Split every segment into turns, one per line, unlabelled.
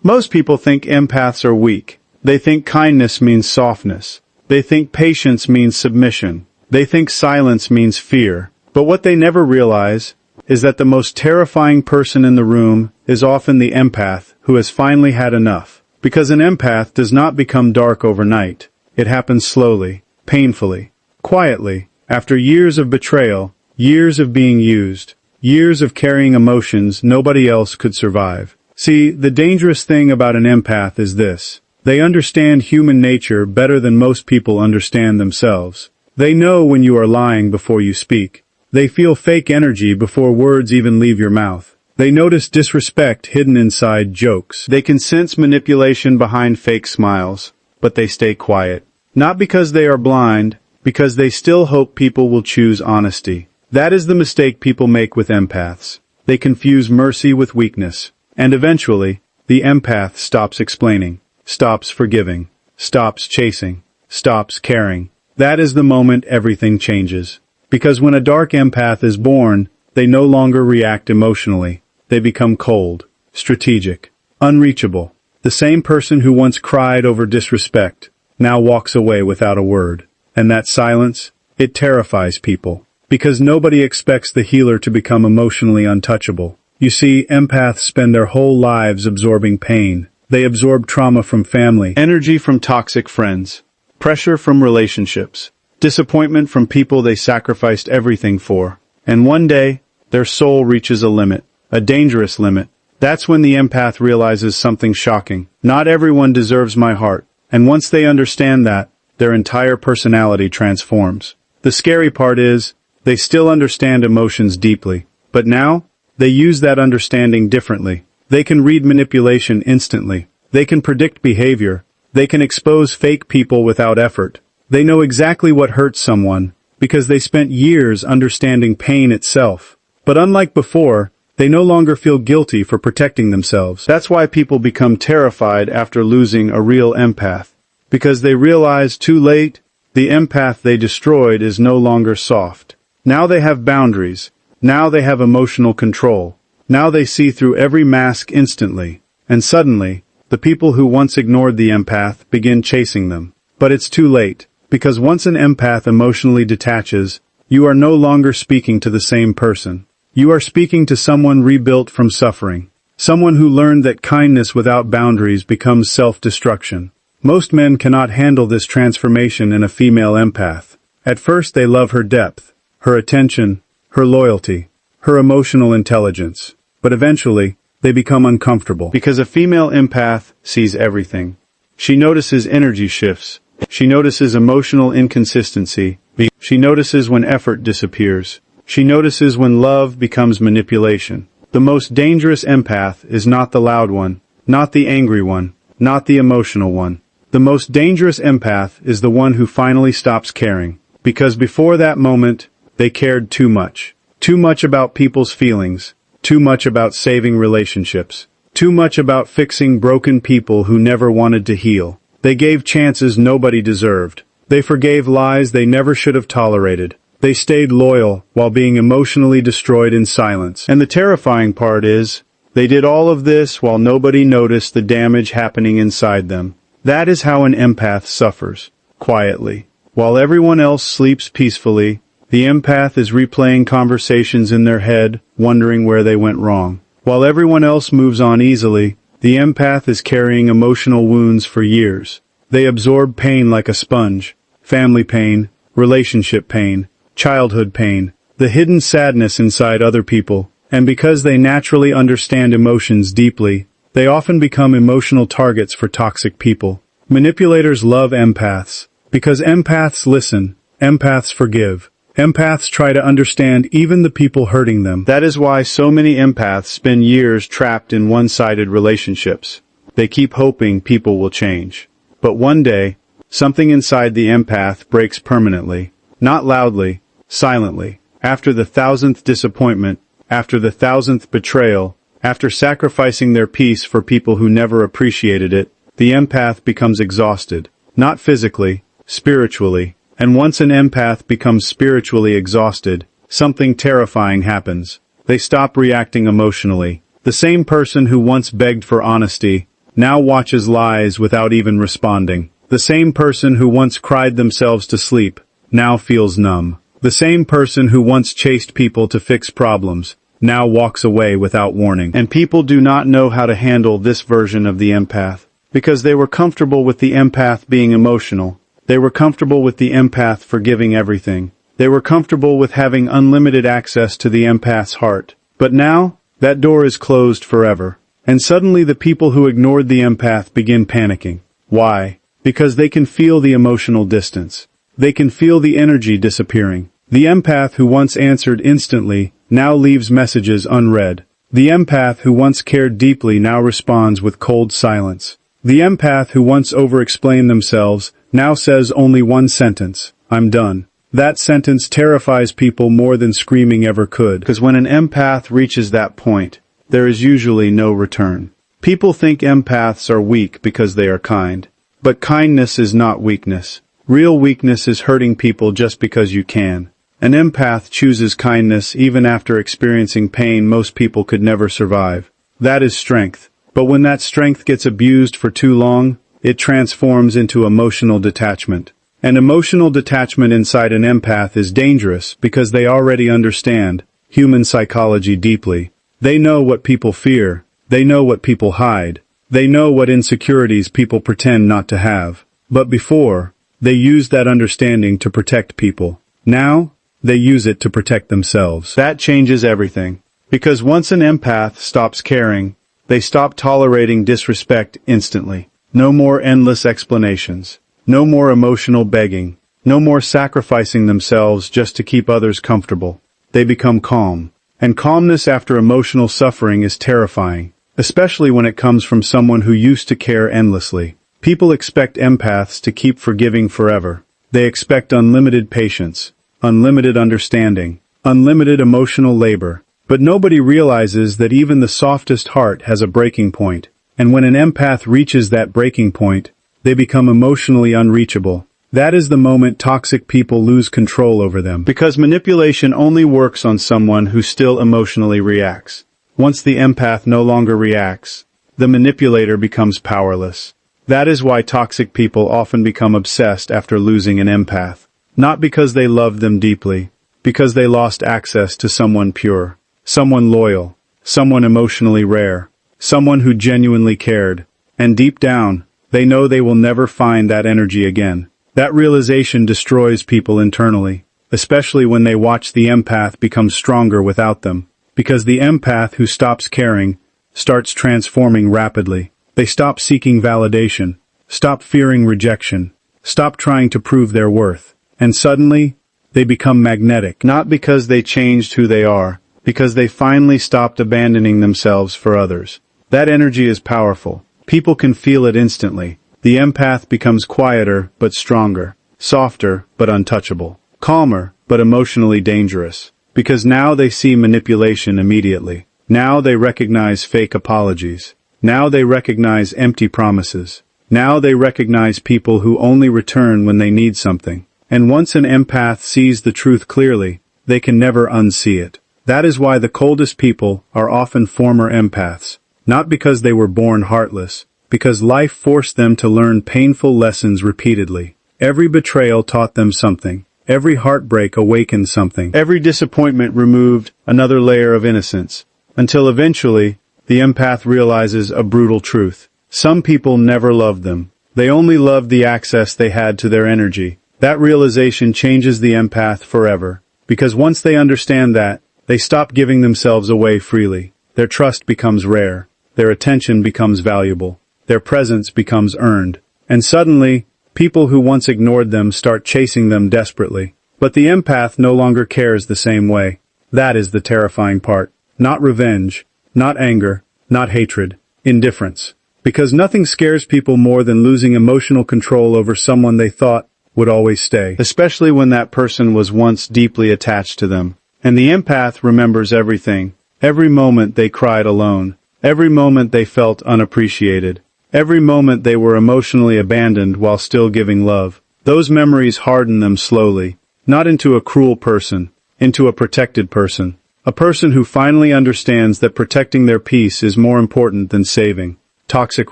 Most people think empaths are weak. They think kindness means softness. They think patience means submission. They think silence means fear. But what they never realize is that the most terrifying person in the room is often the empath who has finally had enough. Because an empath does not become dark overnight. It happens slowly, painfully, quietly, after years of betrayal, years of being used, years of carrying emotions nobody else could survive. See, the dangerous thing about an empath is this. They understand human nature better than most people understand themselves. They know when you are lying before you speak. They feel fake energy before words even leave your mouth. They notice disrespect hidden inside jokes. They can sense manipulation behind fake smiles, but they stay quiet. Not because they are blind, because they still hope people will choose honesty. That is the mistake people make with empaths. They confuse mercy with weakness. And eventually, the empath stops explaining, stops forgiving, stops chasing, stops caring. That is the moment everything changes. Because when a dark empath is born, they no longer react emotionally. They become cold, strategic, unreachable. The same person who once cried over disrespect now walks away without a word. And that silence, it terrifies people. Because nobody expects the healer to become emotionally untouchable. You see, empaths spend their whole lives absorbing pain. They absorb trauma from family, energy from toxic friends, pressure from relationships, disappointment from people they sacrificed everything for. And one day, their soul reaches a limit. A dangerous limit. That's when the empath realizes something shocking. Not everyone deserves my heart. And once they understand that, their entire personality transforms. The scary part is, they still understand emotions deeply. But now, they use that understanding differently. They can read manipulation instantly. They can predict behavior. They can expose fake people without effort. They know exactly what hurts someone, because they spent years understanding pain itself. But unlike before, they no longer feel guilty for protecting themselves. That's why people become terrified after losing a real empath. Because they realize too late, the empath they destroyed is no longer soft. Now they have boundaries. Now they have emotional control. Now they see through every mask instantly. And suddenly, the people who once ignored the empath begin chasing them. But it's too late. Because once an empath emotionally detaches, you are no longer speaking to the same person. You are speaking to someone rebuilt from suffering. Someone who learned that kindness without boundaries becomes self-destruction. Most men cannot handle this transformation in a female empath. At first they love her depth, her attention, her loyalty, her emotional intelligence. But eventually, they become uncomfortable. Because a female empath sees everything. She notices energy shifts. She notices emotional inconsistency. She notices when effort disappears. She notices when love becomes manipulation. The most dangerous empath is not the loud one, not the angry one, not the emotional one. The most dangerous empath is the one who finally stops caring. Because before that moment, they cared too much. Too much about people's feelings. Too much about saving relationships. Too much about fixing broken people who never wanted to heal. They gave chances nobody deserved. They forgave lies they never should have tolerated. They stayed loyal while being emotionally destroyed in silence. And the terrifying part is, they did all of this while nobody noticed the damage happening inside them. That is how an empath suffers, quietly. While everyone else sleeps peacefully, the empath is replaying conversations in their head, wondering where they went wrong. While everyone else moves on easily, the empath is carrying emotional wounds for years. They absorb pain like a sponge. Family pain, relationship pain, childhood pain, the hidden sadness inside other people, and because they naturally understand emotions deeply, they often become emotional targets for toxic people. Manipulators love empaths, because empaths listen, empaths forgive, empaths try to understand even the people hurting them. That is why so many empaths spend years trapped in one-sided relationships. They keep hoping people will change. But one day, something inside the empath breaks permanently, not loudly, silently. After the 1,000th disappointment, after the 1,000th betrayal, after sacrificing their peace for people who never appreciated it, the empath becomes exhausted. Not physically, spiritually. And once an empath becomes spiritually exhausted, something terrifying happens. They stop reacting emotionally. The same person who once begged for honesty now watches lies without even responding. The same person who once cried themselves to sleep now feels numb. The same person who once chased people to fix problems now walks away without warning. And people do not know how to handle this version of the empath, because they were comfortable with the empath being emotional. They were comfortable with the empath forgiving everything. They were comfortable with having unlimited access to the empath's heart. But now, that door is closed forever. And suddenly the people who ignored the empath begin panicking. Why? Because they can feel the emotional distance. They can feel the energy disappearing. The empath who once answered instantly now leaves messages unread. The empath who once cared deeply now responds with cold silence. The empath who once over-explained themselves now says only one sentence: "I'm done." That sentence terrifies people more than screaming ever could, because when an empath reaches that point, there is usually no return. People think empaths are weak because they are kind. But kindness is not weakness. Real weakness is hurting people just because you can. An empath chooses kindness even after experiencing pain most people could never survive. That is strength. But when that strength gets abused for too long, it transforms into emotional detachment. And emotional detachment inside an empath is dangerous because they already understand human psychology deeply. They know what people fear. They know what people hide. They know what insecurities people pretend not to have. But before, they used that understanding to protect people. Now, they use it to protect themselves. That changes everything. Because once an empath stops caring, they stop tolerating disrespect instantly. No more endless explanations. No more emotional begging. No more sacrificing themselves just to keep others comfortable. They become calm. And calmness after emotional suffering is terrifying, especially when it comes from someone who used to care endlessly. People expect empaths to keep forgiving forever. They expect unlimited patience, unlimited understanding, unlimited emotional labor. But nobody realizes that even the softest heart has a breaking point. And when an empath reaches that breaking point, they become emotionally unreachable. That is the moment toxic people lose control over them. Because manipulation only works on someone who still emotionally reacts. Once the empath no longer reacts, the manipulator becomes powerless. That is why toxic people often become obsessed after losing an empath. Not because they loved them deeply, because they lost access to someone pure, someone loyal, someone emotionally rare, someone who genuinely cared. And deep down, they know they will never find that energy again. That realization destroys people internally, especially when they watch the empath become stronger without them. Because the empath who stops caring starts transforming rapidly. They stop seeking validation, stop fearing rejection, stop trying to prove their worth. And suddenly, they become magnetic. Not because they changed who they are, because they finally stopped abandoning themselves for others. That energy is powerful. People can feel it instantly. The empath becomes quieter but stronger, softer but untouchable, calmer but emotionally dangerous. Because now they see manipulation immediately. Now they recognize fake apologies. Now they recognize empty promises. Now they recognize people who only return when they need something. And once an empath sees the truth clearly, they can never unsee it. That is why the coldest people are often former empaths. Not because they were born heartless, because life forced them to learn painful lessons repeatedly. Every betrayal taught them something. Every heartbreak awakened something. Every disappointment removed another layer of innocence. Until eventually, the empath realizes a brutal truth. Some people never loved them. They only loved the access they had to their energy. That realization changes the empath forever. Because once they understand that, they stop giving themselves away freely. Their trust becomes rare. Their attention becomes valuable. Their presence becomes earned. And suddenly, people who once ignored them start chasing them desperately. But the empath no longer cares the same way. That is the terrifying part. Not revenge, not anger, not hatred, indifference. Because nothing scares people more than losing emotional control over someone they thought would always stay. Especially when that person was once deeply attached to them. And the empath remembers everything. Every moment they cried alone. Every moment they felt unappreciated. Every moment they were emotionally abandoned while still giving love. Those memories harden them slowly. Not into a cruel person, into a protected person. A person who finally understands that protecting their peace is more important than saving. toxic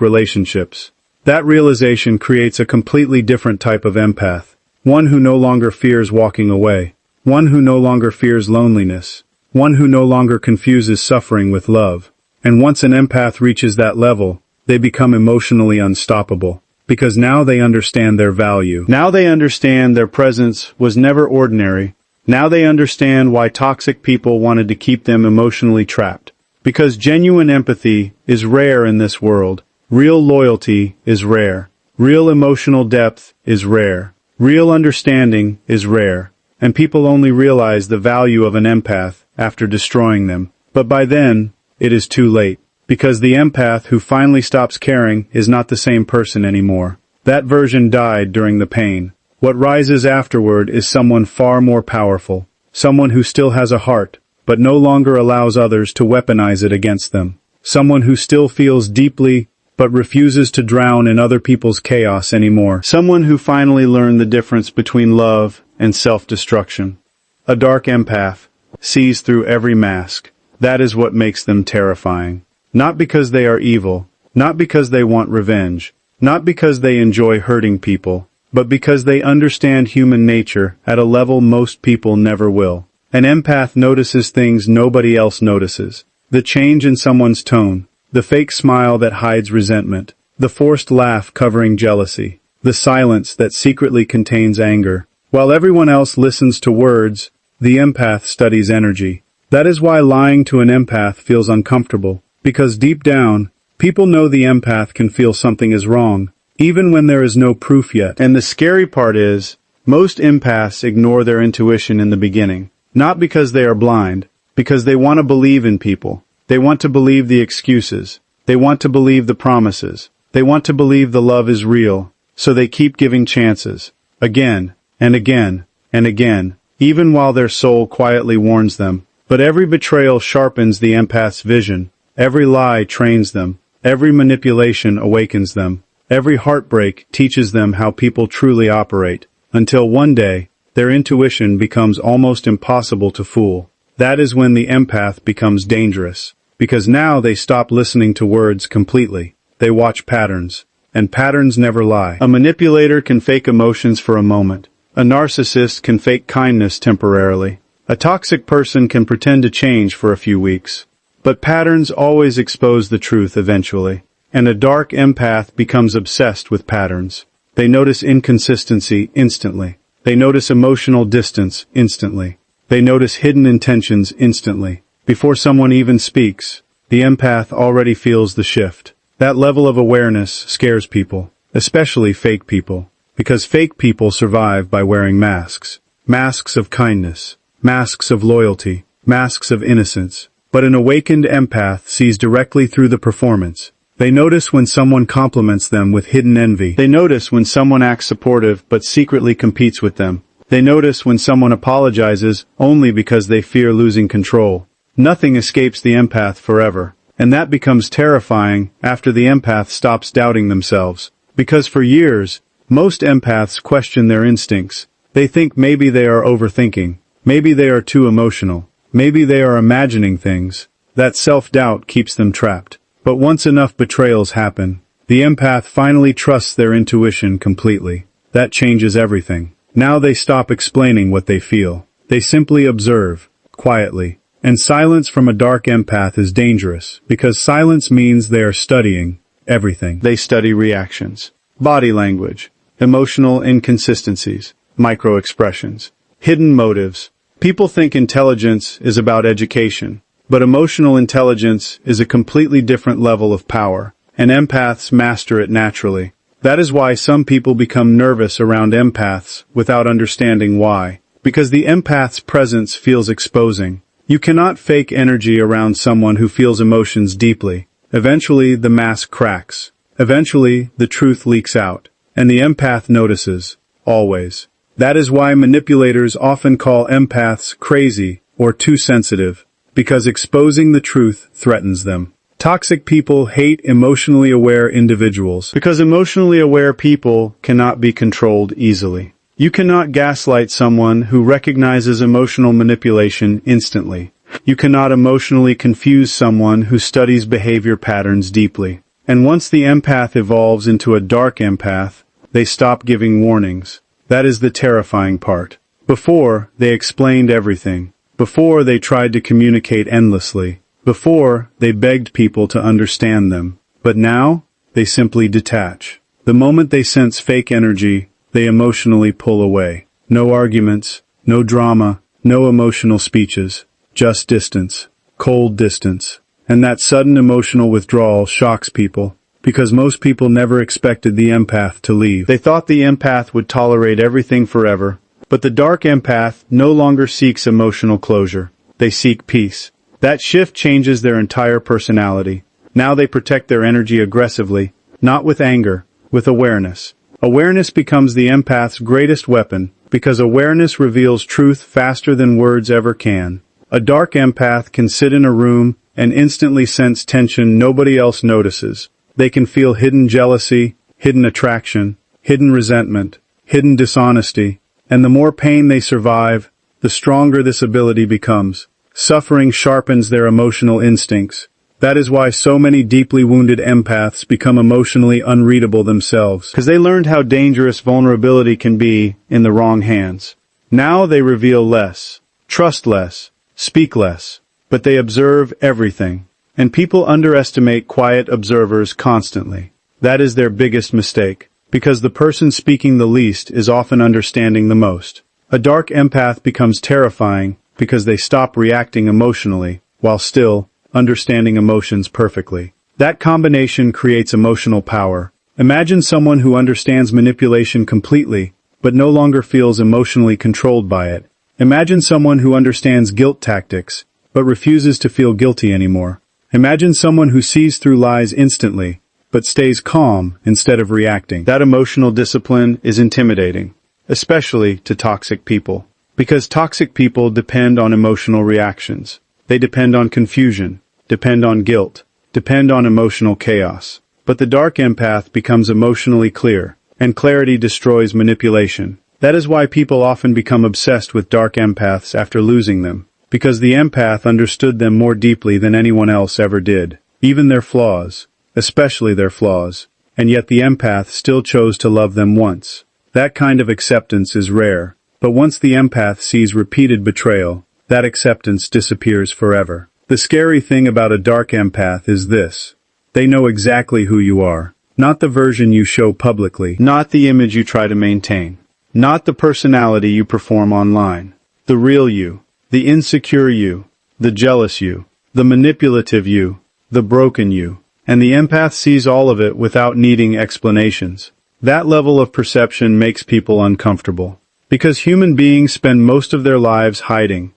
relationships. That realization creates a completely different type of empath. One who no longer fears walking away. One who no longer fears loneliness. One who no longer confuses suffering with love. And once an empath reaches that level, they become emotionally unstoppable. Because now they understand their value. Now they understand their presence was never ordinary. Now they understand why toxic people wanted to keep them emotionally trapped. Because genuine empathy is rare in this world. Real loyalty is rare. Real emotional depth is rare. Real understanding is rare. And people only realize the value of an empath after destroying them. But by then, it is too late. Because the empath who finally stops caring is not the same person anymore. That version died during the pain. What rises afterward is someone far more powerful. Someone who still has a heart, but no longer allows others to weaponize it against them. Someone who still feels deeply, but refuses to drown in other people's chaos anymore. Someone who finally learned the difference between love and self-destruction. A dark empath sees through every mask. That is what makes them terrifying. Not because they are evil, not because they want revenge, not because they enjoy hurting people, but because they understand human nature at a level most people never will. An empath notices things nobody else notices. The change in someone's tone, the fake smile that hides resentment, the forced laugh covering jealousy, the silence that secretly contains anger. While everyone else listens to words, the empath studies energy. That is why lying to an empath feels uncomfortable. Because deep down, people know the empath can feel something is wrong, even when there is no proof yet. And the scary part is, most empaths ignore their intuition in the beginning. Not because they are blind, because they want to believe in people. They want to believe the excuses. They want to believe the promises. They want to believe the love is real, so they keep giving chances. Again, and again, and again, even while their soul quietly warns them. But every betrayal sharpens the empath's vision. Every lie trains them. Every manipulation awakens them. Every heartbreak teaches them how people truly operate. Until one day, their intuition becomes almost impossible to fool. That is when the empath becomes dangerous. Because now they stop listening to words completely. They watch patterns. And patterns never lie. A manipulator can fake emotions for a moment. A narcissist can fake kindness temporarily. A toxic person can pretend to change for a few weeks. But patterns always expose the truth eventually. And a dark empath becomes obsessed with patterns. They notice inconsistency instantly. They notice emotional distance instantly. They notice hidden intentions instantly. Before someone even speaks, the empath already feels the shift. That level of awareness scares people, especially fake people. Because fake people survive by wearing masks. Masks of kindness. Masks of loyalty. Masks of innocence. But an awakened empath sees directly through the performance. They notice when someone compliments them with hidden envy. They notice when someone acts supportive but secretly competes with them. They notice when someone apologizes only because they fear losing control. Nothing escapes the empath forever. And that becomes terrifying after the empath stops doubting themselves. Because for years, most empaths question their instincts. They think maybe they are overthinking. Maybe they are too emotional. Maybe they are imagining things. That self-doubt keeps them trapped. But once enough betrayals happen, the empath finally trusts their intuition completely. That changes everything. Now they stop explaining what they feel. They simply observe, quietly. And silence from a dark empath is dangerous, because silence means they are studying everything. They study reactions, body language, emotional inconsistencies, micro-expressions, hidden motives. People think intelligence is about education, but emotional intelligence is a completely different level of power, and empaths master it naturally. That is why some people become nervous around empaths without understanding why. Because the empath's presence feels exposing. You cannot fake energy around someone who feels emotions deeply. Eventually, the mask cracks. Eventually, the truth leaks out. And the empath notices. Always. That is why manipulators often call empaths crazy or too sensitive, because exposing the truth threatens them. Toxic people hate emotionally aware individuals, because emotionally aware people cannot be controlled easily. You cannot gaslight someone who recognizes emotional manipulation instantly. You cannot emotionally confuse someone who studies behavior patterns deeply. And once the empath evolves into a dark empath, they stop giving warnings. That is the terrifying part. Before, they explained everything. Before, they tried to communicate endlessly. Before, they begged people to understand them. But now, they simply detach. The moment they sense fake energy, they emotionally pull away. No arguments, no drama, no emotional speeches. Just distance. Cold distance. And that sudden emotional withdrawal shocks people, because most people never expected the empath to leave. They thought the empath would tolerate everything forever, but the dark empath no longer seeks emotional closure. They seek peace. That shift changes their entire personality. Now they protect their energy aggressively, not with anger, with awareness. Awareness becomes the empath's greatest weapon, because awareness reveals truth faster than words ever can. A dark empath can sit in a room and instantly sense tension nobody else notices. They can feel hidden jealousy, hidden attraction, hidden resentment, hidden dishonesty, and the more pain they survive, the stronger this ability becomes. Suffering sharpens their emotional instincts. That is why so many deeply wounded empaths become emotionally unreadable themselves, because they learned how dangerous vulnerability can be in the wrong hands. Now they reveal less, trust less, speak less, but they observe everything. And people underestimate quiet observers constantly. That is their biggest mistake, because the person speaking the least is often understanding the most. A dark empath becomes terrifying because they stop reacting emotionally, while still understanding emotions perfectly. That combination creates emotional power. Imagine someone who understands manipulation completely, but no longer feels emotionally controlled by it. Imagine someone who understands guilt tactics, but refuses to feel guilty anymore. Imagine someone who sees through lies instantly, but stays calm instead of reacting. That emotional discipline is intimidating, especially to toxic people. Because toxic people depend on emotional reactions. They depend on confusion, depend on guilt, depend on emotional chaos. But the dark empath becomes emotionally clear, and clarity destroys manipulation. That is why people often become obsessed with dark empaths after losing them. Because the empath understood them more deeply than anyone else ever did. Even their flaws, especially their flaws. And yet the empath still chose to love them once. That kind of acceptance is rare. But once the empath sees repeated betrayal, that acceptance disappears forever. The scary thing about a dark empath is this. They know exactly who you are. Not the version you show publicly. Not the image you try to maintain. Not the personality you perform online. The real you. The insecure you, the jealous you, the manipulative you, the broken you. And the empath sees all of it without needing explanations. That level of perception makes people uncomfortable. Because human beings spend most of their lives hiding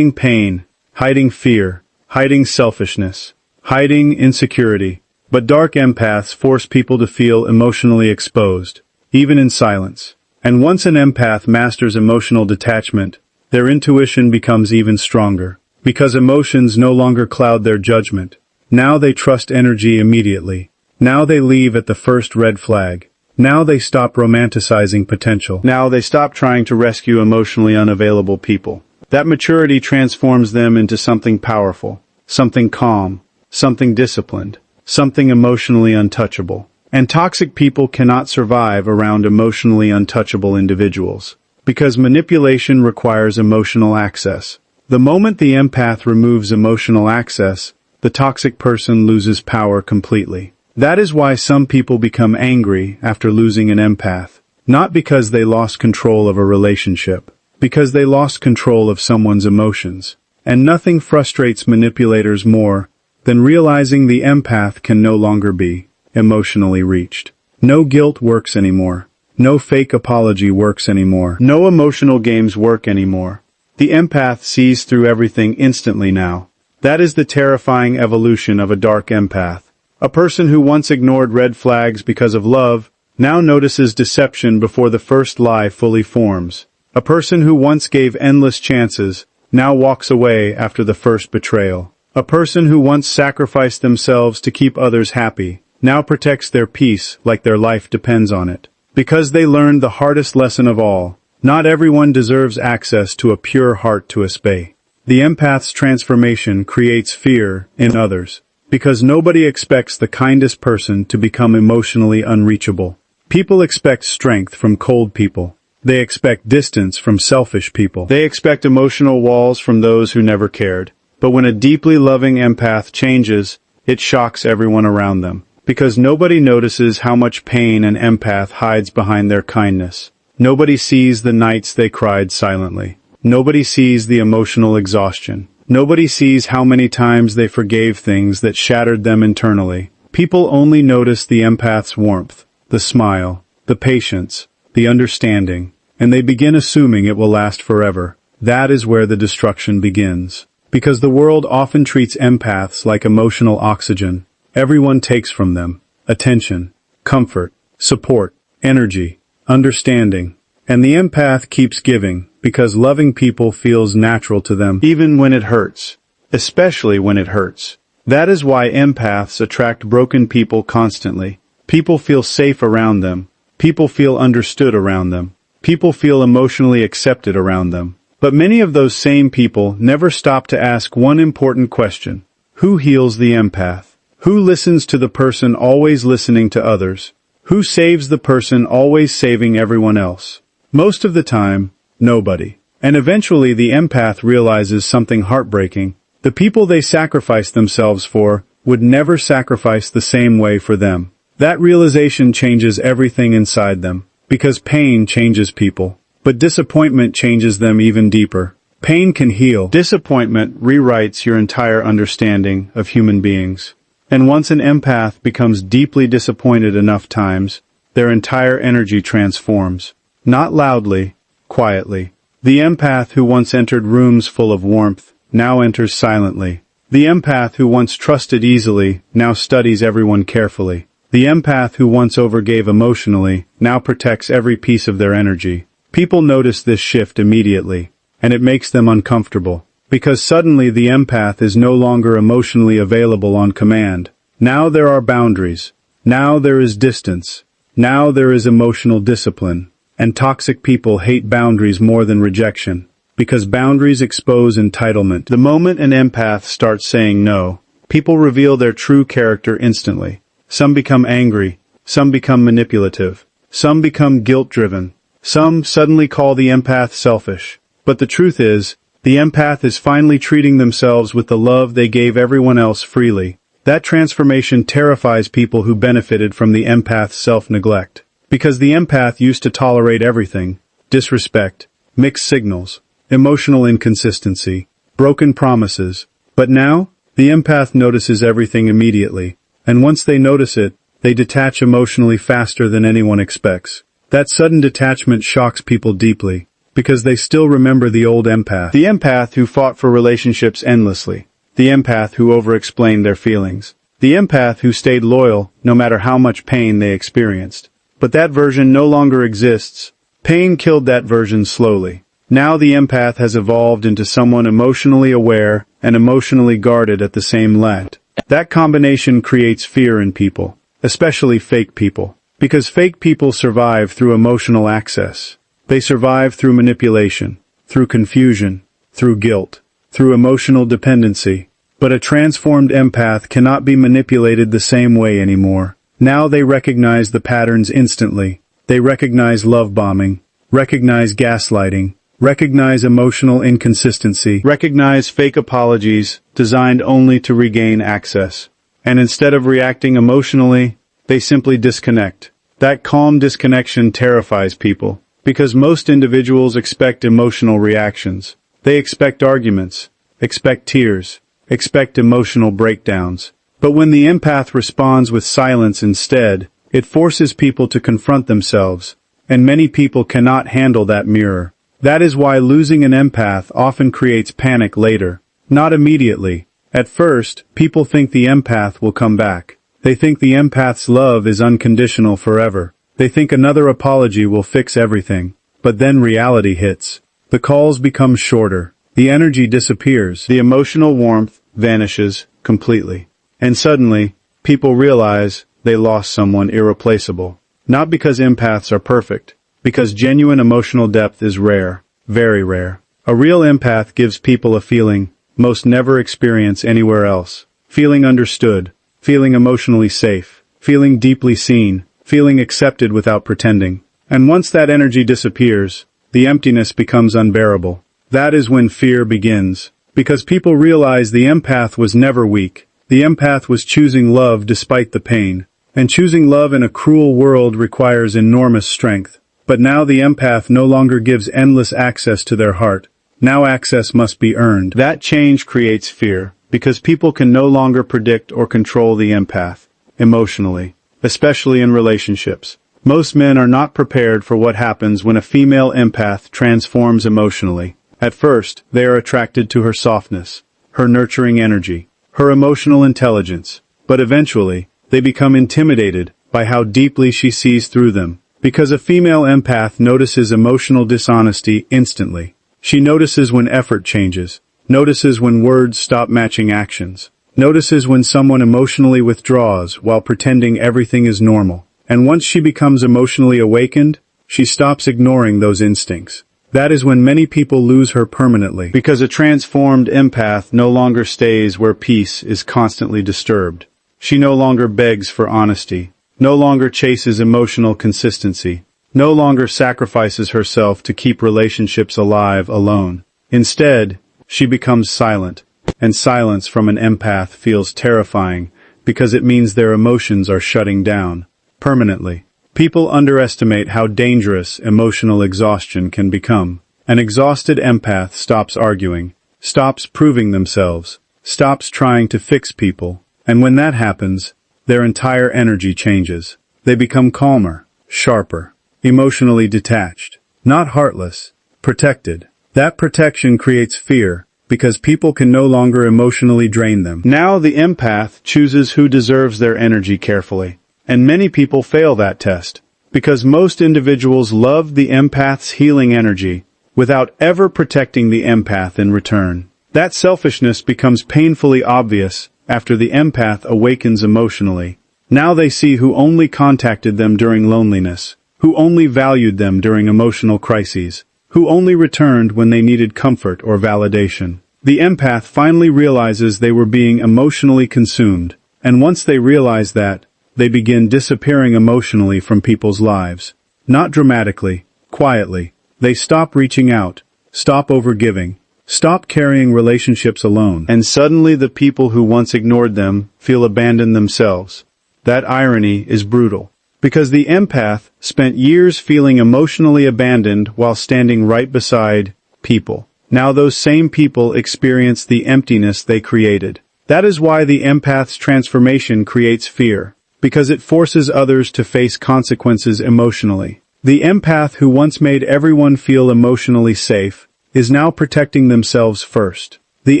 pain, hiding fear, hiding selfishness, hiding insecurity. But dark empaths force people to feel emotionally exposed, even in silence. And once an empath masters emotional detachment, their intuition becomes even stronger, because emotions no longer cloud their judgment. Now they trust energy immediately. Now they leave at the first red flag. Now they stop romanticizing potential. Now they stop trying to rescue emotionally unavailable people. That maturity transforms them into something powerful, something calm, something disciplined, something emotionally untouchable. And toxic people cannot survive around emotionally untouchable individuals. Because manipulation requires emotional access. The moment the empath removes emotional access, the toxic person loses power completely. That is why some people become angry after losing an empath. Not because they lost control of a relationship, because they lost control of someone's emotions. And nothing frustrates manipulators more than realizing the empath can no longer be emotionally reached. No guilt works anymore. No fake apology works anymore. No emotional games work anymore. The empath sees through everything instantly now. That is the terrifying evolution of a dark empath. A person who once ignored red flags because of love, now notices deception before the first lie fully forms. A person who once gave endless chances, now walks away after the first betrayal. A person who once sacrificed themselves to keep others happy, now protects their peace like their life depends on it. Because they learned the hardest lesson of all. Not everyone deserves access to a pure heart to obey. The empath's transformation creates fear in others. Because nobody expects the kindest person to become emotionally unreachable. People expect strength from cold people. They expect distance from selfish people. They expect emotional walls from those who never cared. But when a deeply loving empath changes, it shocks everyone around them. Because nobody notices how much pain an empath hides behind their kindness. Nobody sees the nights they cried silently. Nobody sees the emotional exhaustion. Nobody sees how many times they forgave things that shattered them internally. People only notice the empath's warmth, the smile, the patience, the understanding, and they begin assuming it will last forever. That is where the destruction begins. Because the world often treats empaths like emotional oxygen. Everyone takes from them attention, comfort, support, energy, understanding. And the empath keeps giving because loving people feels natural to them, even when it hurts. Especially when it hurts. That is why empaths attract broken people constantly. People feel safe around them. People feel understood around them. People feel emotionally accepted around them. But many of those same people never stop to ask one important question. Who heals the empath? Who listens to the person always listening to others? Who saves the person always saving everyone else? Most of the time, nobody. And eventually the empath realizes something heartbreaking. The people they sacrifice themselves for would never sacrifice the same way for them. That realization changes everything inside them. Because pain changes people. But disappointment changes them even deeper. Pain can heal. Disappointment rewrites your entire understanding of human beings. And once an empath becomes deeply disappointed enough times, their entire energy transforms. Not loudly, quietly. The empath who once entered rooms full of warmth, now enters silently. The empath who once trusted easily, now studies everyone carefully. The empath who once overgave emotionally, now protects every piece of their energy. People notice this shift immediately, and it makes them uncomfortable. Because suddenly the empath is no longer emotionally available on command. Now there are boundaries. Now there is distance. Now there is emotional discipline. And toxic people hate boundaries more than rejection. Because boundaries expose entitlement. The moment an empath starts saying no, people reveal their true character instantly. Some become angry. Some become manipulative. Some become guilt-driven. Some suddenly call the empath selfish. But the truth is, the empath is finally treating themselves with the love they gave everyone else freely. That transformation terrifies people who benefited from the empath's self-neglect. Because the empath used to tolerate everything: disrespect, mixed signals, emotional inconsistency, broken promises. But now, the empath notices everything immediately. And once they notice it, they detach emotionally faster than anyone expects. That sudden detachment shocks people deeply. Because they still remember the old empath. The empath who fought for relationships endlessly. The empath who over-explained their feelings. The empath who stayed loyal, no matter how much pain they experienced. But that version no longer exists. Pain killed that version slowly. Now the empath has evolved into someone emotionally aware and emotionally guarded at the same time. That combination creates fear in people, especially fake people. Because fake people survive through emotional access. They survive through manipulation, through confusion, through guilt, through emotional dependency. But a transformed empath cannot be manipulated the same way anymore. Now they recognize the patterns instantly. They recognize love bombing, recognize gaslighting, recognize emotional inconsistency, recognize fake apologies designed only to regain access. And instead of reacting emotionally, they simply disconnect. That calm disconnection terrifies people. Because most individuals expect emotional reactions. They expect arguments, expect tears, expect emotional breakdowns. But when the empath responds with silence instead, it forces people to confront themselves, and many people cannot handle that mirror. That is why losing an empath often creates panic later, not immediately. At first, people think the empath will come back. They think the empath's love is unconditional forever. They think another apology will fix everything. But then reality hits. The calls become shorter. The energy disappears. The emotional warmth vanishes completely. And suddenly, people realize they lost someone irreplaceable. Not because empaths are perfect. Because genuine emotional depth is rare. Very rare. A real empath gives people a feeling most never experience anywhere else. feeling understood, feeling emotionally safe, feeling deeply seen, feeling accepted without pretending. And once that energy disappears, the emptiness becomes unbearable. That is when fear begins. Because people realize the empath was never weak. The empath was choosing love despite the pain. And choosing love in a cruel world requires enormous strength. But now the empath no longer gives endless access to their heart. Now access must be earned. That change creates fear, because people can no longer predict or control the empath, emotionally, especially in relationships. Most men are not prepared for what happens when a female empath transforms emotionally. At first, they are attracted to her softness, her nurturing energy, her emotional intelligence, but eventually, they become intimidated by how deeply she sees through them. Because a female empath notices emotional dishonesty instantly. She notices when effort changes, notices when words stop matching actions, notices when someone emotionally withdraws while pretending everything is normal. And once she becomes emotionally awakened, she stops ignoring those instincts. That is when many people lose her permanently, because a transformed empath no longer stays where peace is constantly disturbed. She no longer begs for honesty, no longer chases emotional consistency, no longer sacrifices herself to keep relationships alive alone. Instead, she becomes silent, and silence from an empath feels terrifying because it means their emotions are shutting down. Permanently. People underestimate how dangerous emotional exhaustion can become. An exhausted empath stops arguing, stops proving themselves, stops trying to fix people, and when that happens, their entire energy changes. They become calmer, sharper, emotionally detached, not heartless, protected. That protection creates fear, because people can no longer emotionally drain them. Now the empath chooses who deserves their energy carefully. And many people fail that test, because most individuals love the empath's healing energy without ever protecting the empath in return. That selfishness becomes painfully obvious after the empath awakens emotionally. Now they see who only contacted them during loneliness, who only valued them during emotional crises, who only returned when they needed comfort or validation. The empath finally realizes they were being emotionally consumed, and once they realize that, they begin disappearing emotionally from people's lives. Not dramatically, quietly. They stop reaching out, stop overgiving, stop carrying relationships alone. And suddenly the people who once ignored them feel abandoned themselves. That irony is brutal. Because the empath spent years feeling emotionally abandoned while standing right beside people. Now those same people experience the emptiness they created. That is why the empath's transformation creates fear. Because it forces others to face consequences emotionally. The empath who once made everyone feel emotionally safe is now protecting themselves first. The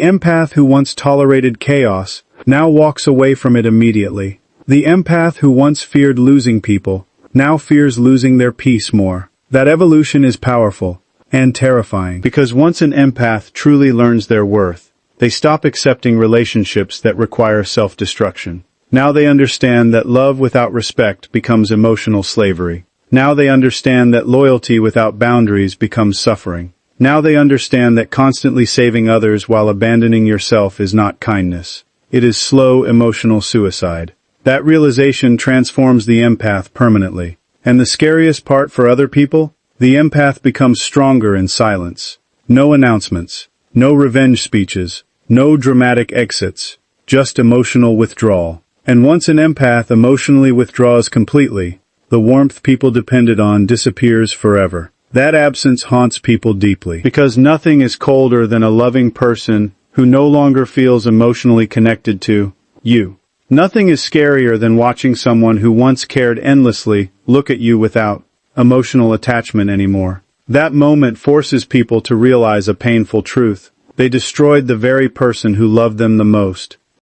empath who once tolerated chaos now walks away from it immediately. The empath who once feared losing people now fears losing their peace more. That evolution is powerful and terrifying, because once an empath truly learns their worth, they stop accepting relationships that require self-destruction. Now they understand that love without respect becomes emotional slavery. Now they understand that loyalty without boundaries becomes suffering. Now they understand that constantly saving others while abandoning yourself is not kindness. It is slow emotional suicide. That realization transforms the empath permanently. And the scariest part for other people? The empath becomes stronger in silence. No announcements. No revenge speeches. No dramatic exits. Just emotional withdrawal. And once an empath emotionally withdraws completely, the warmth people depended on disappears forever. That absence haunts people deeply, because nothing is colder than a loving person who no longer feels emotionally connected to you. Nothing is scarier than watching someone who once cared endlessly look at you without emotional attachment anymore. That moment forces people to realize a painful truth. They destroyed the very person who loved them the most.